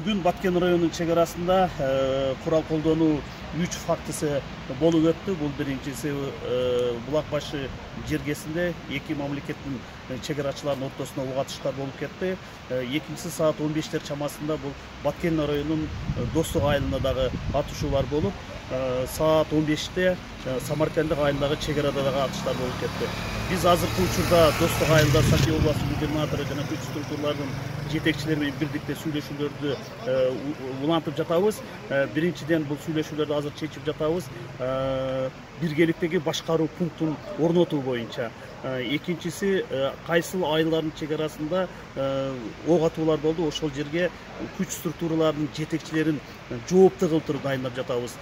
Бүгін Баткен районунун чегарасында курал колдонуу 3 фактысы болуп өттү. Бул биринчиси Булак башы жергесинде эки мамлекеттин чегарачыларынын ортосунда ок атыштар болуп кетти. Экинчиси саат 15-тер чамасында бул Баткен районунун Достук айылында дагы атышуулар болуп, саат 15-те Самаркандык айылдагы чегарада дагы атыштар болуп кетти. Биз азыркы учурда Достук айылда Сакей областынын губернатору жана күч структуралардын жетекчилери менен бирдикте сүйлөшүүлөрдү улантып жатабыз. Биринчиден бул сүйлөшүүлөрдү азыр чечип жатабыз. Биргеликтеги башкаруу пунктун орнотуу боюнча. Экинчиси кайсыл айылдардын чегарасында ок атуулар болду, ошол жерге күч структураларынын жетекчилерин жоопту кылып туруп дайындап жатабыз.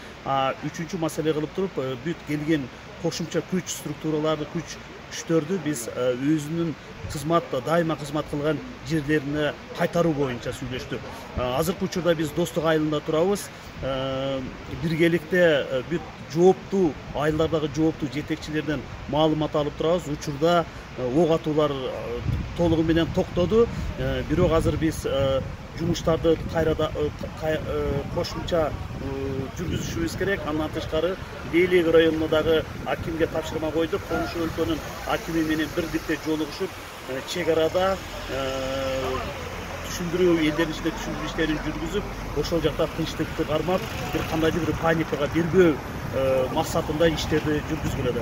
Үчүнчү маселе кылып туруп бүт келген кошумча күч структураларды, күчтөрдү биз өзүнүн дайыма кызмат кылган жерлерине кайтаруу боюнча сүйлөштүк. Азыркы учурда биз Достук айылында турабыз. Биргеликте бүт жооптуу айылдардагы жооптуу жетекчилерден маалымат алып турабыз. Учурда ок атуулар толугу менен токтоду. Бирок азыр биз жумуштарды кайра кошумча жүргүзүшүбүз керек. Андан тышкары Бейлек районуна дагы акимге тапшырма койдук. Коңшу өлкөнүн акими менен бирдикте жолугушуп, чегарада түшүндүрүү элдердин ичинде түшүндүрүү иштерин жүргүзүп, ошол жакта тынчтыкты кармап, бир кандайдыр бир паникага бербөө максатында иштерди жүргүзгүлөдө.